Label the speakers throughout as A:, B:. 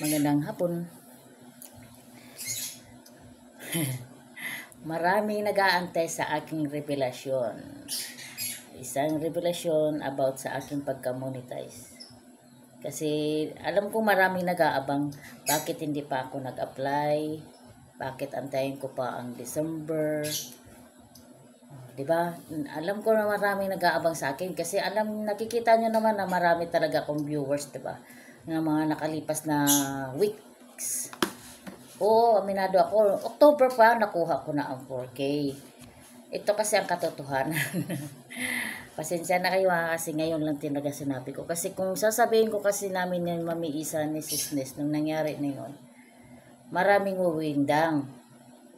A: Magandang hapon. Maraming nag-aantay sa aking revelasyon. Isang revelasyon about sa aking pagka-monetize. Kasi alam ko maraming nag-aabang bakit hindi pa ako nag-apply, bakit antayin ko pa ang December. 'Di ba? Alam ko na maraming nag-aabang sa akin kasi nakikita nyo naman na marami talaga akong viewers, 'di ba? Ng mga nakalipas na weeks. Oo, aminado ako. October pa, nakuha ko na ang 4K. Ito kasi ang katotohanan. Pasensya na kayo kasi ngayon lang talaga sinabi ko. Kasi kung sasabihin ko kasi namin yung Mami Isa ni Sisnes nung nangyari na yun, maraming uwindang.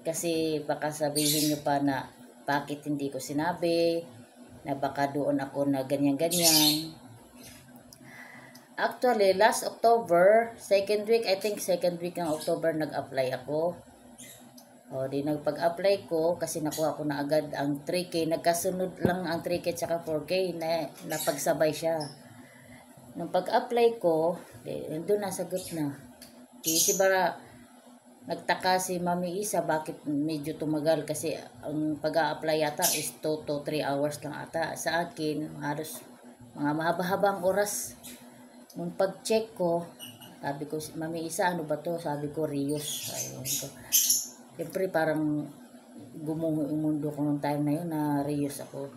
A: Kasi baka sabihin nyo pa na bakit hindi ko sinabi, na baka doon ako na ganyan-ganyan. Actually, last October, second week ng October, nag-apply ako. O, di nagpag-apply ko, kasi nakuha ko na agad ang 3K. Nagkasunod lang ang 3K tsaka 4K, na pagsabay siya. Nung pag-apply ko, doon nasagot na. Kasi bara, nagtaka si Mami Isa, bakit medyo tumagal, kasi ang pag-a-apply yata is 2 to 3 hours lang ata. Sa akin, halos mga mahaba-habang oras. Nung pag-check ko, sabi ko, Mami Isa, ano ba to? Sabi ko, Rios. Ayun ko. Siyempre, parang gumuho yung mundo ko nung time na yun na Rios ako.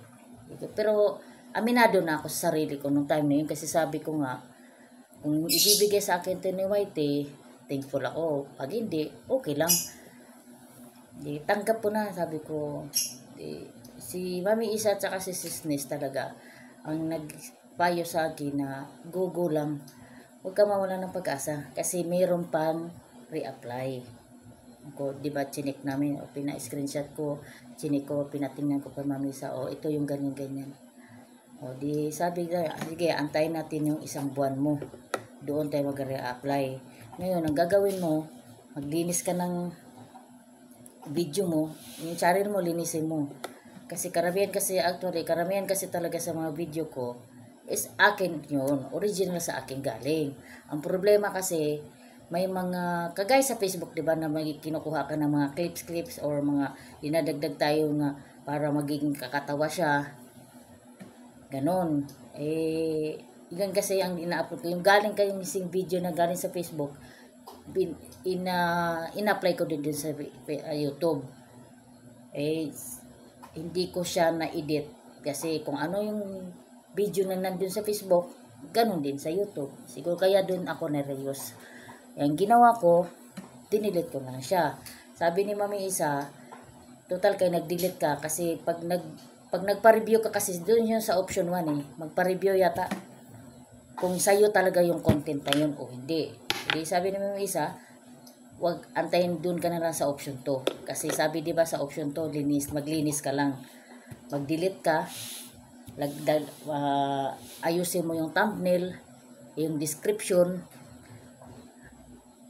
A: Pero, aminado na ako sa sarili ko nung time na yun kasi sabi ko nga, kung ibibigay sa akin ito ni Whitey, thankful ako. Pag hindi, okay lang. Tanggap ko na, sabi ko. Si Mami Isa at saka si Sisnes talaga ang payo sa akin na go lang, huwag ka mawala ng pag-asa kasi mayroon pang reapply ko, di ba? Chinik namin o pina-screenshot ko, chinik ko, pinatingnan ko pa Mami Isa, o ito yung ganyan o di sabi ko, sige, antayin natin yung isang buwan mo, doon tayo mag-reapply. Ngayon, ang gagawin mo, maglinis ka ng video mo, yung channel mo, linisin mo kasi karamihan kasi talaga sa mga video ko is akin yun, original sa akin galing. Ang problema kasi, may mga, kagaya sa Facebook, di ba, na kinukuha ka ng mga clips or mga dinadagdag tayo nga para magiging kakatawa siya. Ganon. Yan kasi ang ina-upload ko. Yung galing kayong missing video na galing sa Facebook, ina-apply ko din sa YouTube. Hindi ko siya na-edit. Kasi kung ano yung video na nandun sa Facebook, ganun din sa YouTube. Siguro kaya dun ako na-reuse. Yung ginawa ko, dinilit ko na lang siya. Sabi ni Mami Isa, total kayo nag-delete ka kasi pag nagpa-review ka kasi dun yun sa option 1 magpa-review yata kung sa'yo talaga yung content na yun o hindi. Hindi, sabi ni Mami Isa, wag antayin dun ka na lang sa option 2. Kasi sabi diba sa option 2, maglinis ka lang. Mag-delete ka, ayusin mo yung thumbnail, yung description.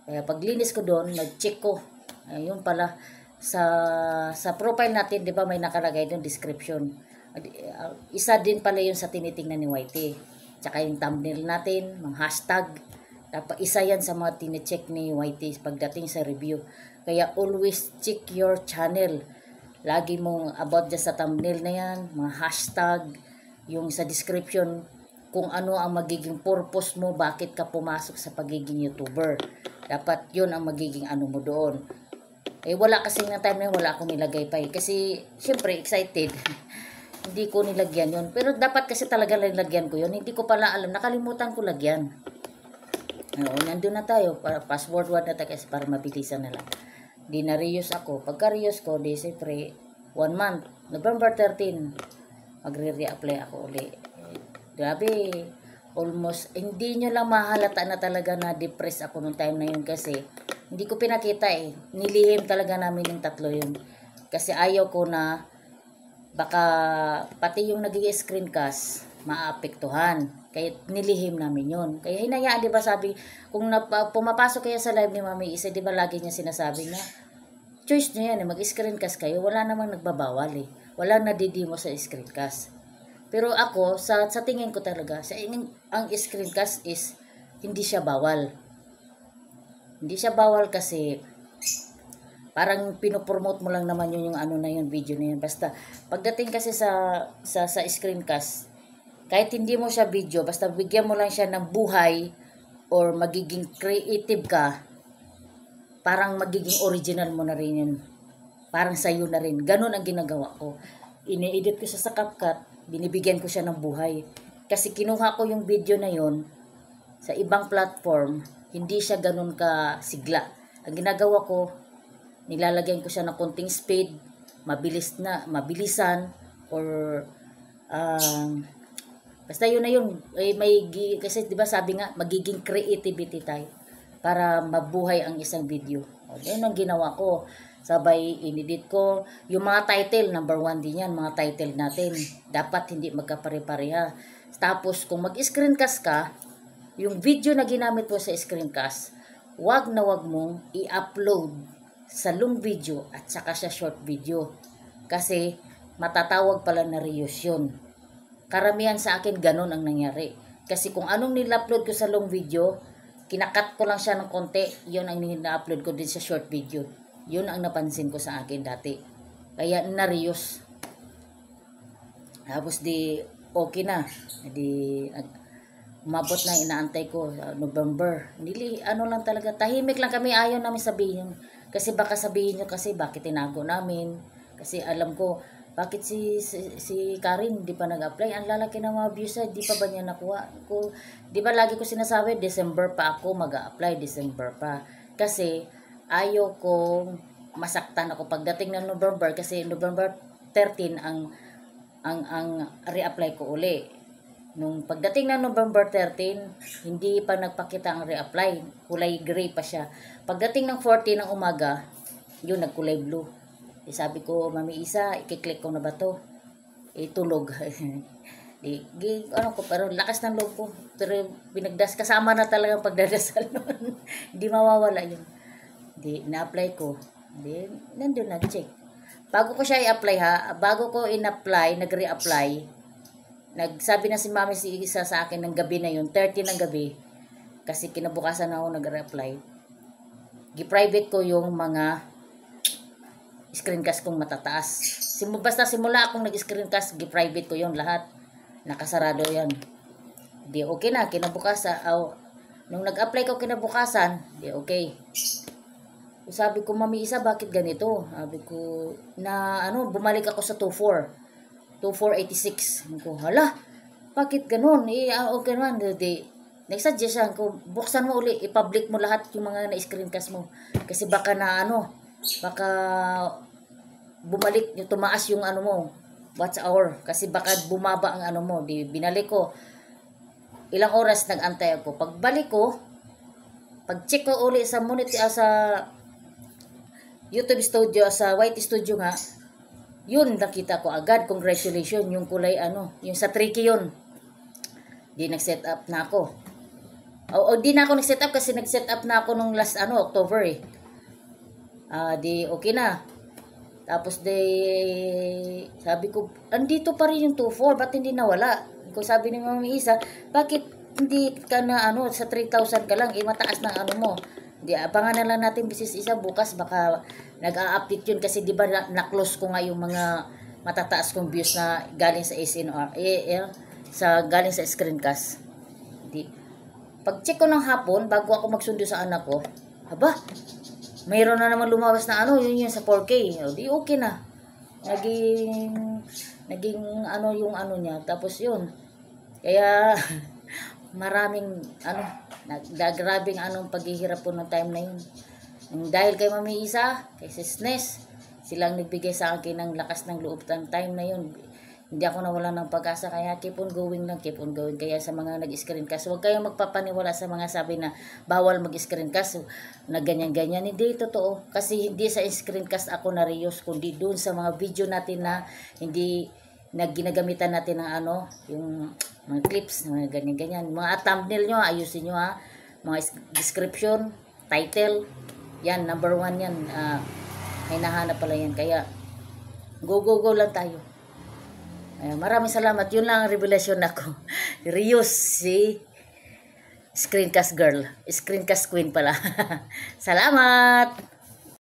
A: Kaya paglinis ko doon, nag-check ko. Ayun pala, sa profile natin, di ba may nakalagay doon description. Isa din pala yun sa tinitingnan ni Whitey. Tsaka yung thumbnail natin, mga hashtag. Dapat isa yan sa mga tine-check ni Whitey pagdating sa review. Kaya always check your channel. Lagi mong about dyan sa thumbnail na yan, mga hashtag, yung sa description, kung ano ang magiging purpose mo, bakit ka pumasok sa pagiging YouTuber. Dapat yun ang magiging ano mo doon. Wala kasi ng time na yun, wala akong nilagay pa kasi, syempre, excited. Hindi ko nilagyan yun. Pero dapat kasi talaga nilagyan ko yun. Hindi ko pala alam, nakalimutan ko lagyan. Nandun na tayo, fast forward na tayo kasi para mabilisan na lang. Di na-reuse ako. Pagka-reuse ko, di siyempre, 1 month, November 13, magre-reapply ako uli. Grabe, almost, hindi nyo lang mahalata na talaga na depressed ako nung time na yun kasi hindi ko pinakita nilihim talaga namin yung tatlo yun. Kasi ayaw ko na baka pati yung naging screencast maapektuhan. Kaya nilihim namin yun. Kaya hinayaan, di ba sabi, kung pumapasok kayo sa live ni Mami Isa, di ba lagi niya sinasabi na, choice nyo yan, mag-screencast kayo, wala namang nagbabawal Wala nadidimo sa screencast. Pero ako, sa tingin ko talaga, ang screencast is, hindi siya bawal. Hindi siya bawal kasi parang pinopromote mo lang naman yung ano na yun, video na yun. Basta pagdating kasi sa screencast, kahit hindi mo siya video, basta bigyan mo lang siya ng buhay or magiging creative ka, parang magiging original mo na rin yun. Parang sa'yo na rin. Ganun ang ginagawa ko. Ine-edit ko siya sa CapCut, binibigyan ko siya ng buhay. Kasi kinuha ko yung video na yun sa ibang platform, hindi siya ganun ka sigla. Ang ginagawa ko, nilalagyan ko siya ng konting speed, mabilisan, or basta yun na yun. Kasi diba sabi nga, magiging creativity tayo para mabuhay ang isang video. O, yun ang ginawa ko. Sabay inedit ko. Yung mga title, number 1 din yan, mga title natin. Dapat hindi magkapare-pareha. Tapos, kung mag-screencast ka, yung video na ginamit mo sa screencast, wag na wag mong i-upload sa long video at saka sa short video. Kasi, matatawag pala na reuse yun. Karamihan sa akin, ganun ang nangyari. Kasi kung anong nil-upload ko sa long video, kinakat ko lang siya ng konti, yun ang nil-upload ko din sa short video. Yun ang napansin ko sa akin dati. Kaya na-reuse. Tapos di okay na. Di umabot na inaantay ko November. Ano lang talaga, tahimik lang kami, ayaw namin sabihin. Kasi baka sabihin nyo kasi bakit tinago namin. Kasi alam ko, bakit si Karin di pa nag-apply? Ang lalaki ng mga views, di pa ba niya nakuha? Di ba lagi ko sinasabi, December pa ako mag-apply, December pa. Kasi ayaw kong masaktan ako pagdating ng November, kasi November 13 ang reapply ko uli. Nung pagdating ng November 13, hindi pa nagpakita ang reapply. Kulay gray pa siya. Pagdating ng 14 ng umaga, yun, nagkulay blue. Sabi ko, Mami Isa, ikiklik ko na ba to? Tulog. Pero lakas ng loob ko. Pero kasama na talaga ang pagdadasal nun. Hindi mawawala yun. Na-apply ko. Nandun na-check. Bago ko siya i-apply bago ko in-apply, nag-re-apply, nagsabi na si Mami si Isa sa akin ng gabi na yun, 30 ng gabi, kasi kinabukasan ako nag-re-apply. Gi-private ko yung mga screencast kong matataas. Basta simula akong nag-screencast, gi-private ko yung lahat. Nakasarado yan. Di okay na, kinabukasan, nung nag-apply ko kinabukasan, di okay. Sabi ko, Mami Isa, bakit ganito? Sabi ko, bumalik ako sa 2486. Sabi ko, hala, bakit ganun? Okay naman. Nag-suggest ko, buksan mo uli, i-public mo lahat yung mga na-screencast mo. Kasi baka baka bumalik, tumaas yung mo, watch hour. Kasi baka bumaba ang mo. Binalik ko. Ilang oras nag-antay ako. Pagbalik ko, pag-check ko uli sa YouTube Studio, sa White Studio nga, yun, nakita ko agad, congratulations, yung kulay yung sa tricky yun. Di nag-set up na ako. Di na ako nag-set up kasi nag-set up na ako nung last October eh. Di okay na. Tapos sabi ko, andito pa rin yung 2.4, ba't hindi nawala? Kung sabi ni Mami Isa, bakit hindi ka na sa 3,000 ka lang, mataas ng mo. Di, abangan na lang natin Business Isa bukas, baka nag-a-update yun kasi di ba na-close ko nga yung mga matataas kong views na galing sa SNR, galing sa screencast. Di, pag-check ko ng hapon, bago ako magsundo sa anak ko, haba, mayroon na naman lumabas na yun sa 4K. Di okay na. Naging yung niya. Tapos yun. Kaya, maraming grabing paghihirap po ng time na yun. Dahil kay Mami Isa, kay Sis Nes, silang nagbigay sa akin ng lakas ng loob ng time na yun. Hindi ako nawala ng pag-asa, kaya keep on going lang, keep on going. Kaya sa mga nag-screencast, huwag kayong magpapaniwala sa mga sabi na bawal mag-screencast, na ganyan-ganyan. Hindi totoo. Kasi hindi sa screencast ako na-reuse, kundi doon sa mga video natin na hindi ginagamitan natin ng yung mga clips, mga ganyan-ganyan. Mga thumbnail nyo, ayusin nyo mga description, title, yan, number 1 yan. May nahanap pala yan. Kaya, go lang tayo. Maraming salamat. Yun lang ang revelation ako. Reuse, see? Screencast girl. Screencast queen pala. Salamat!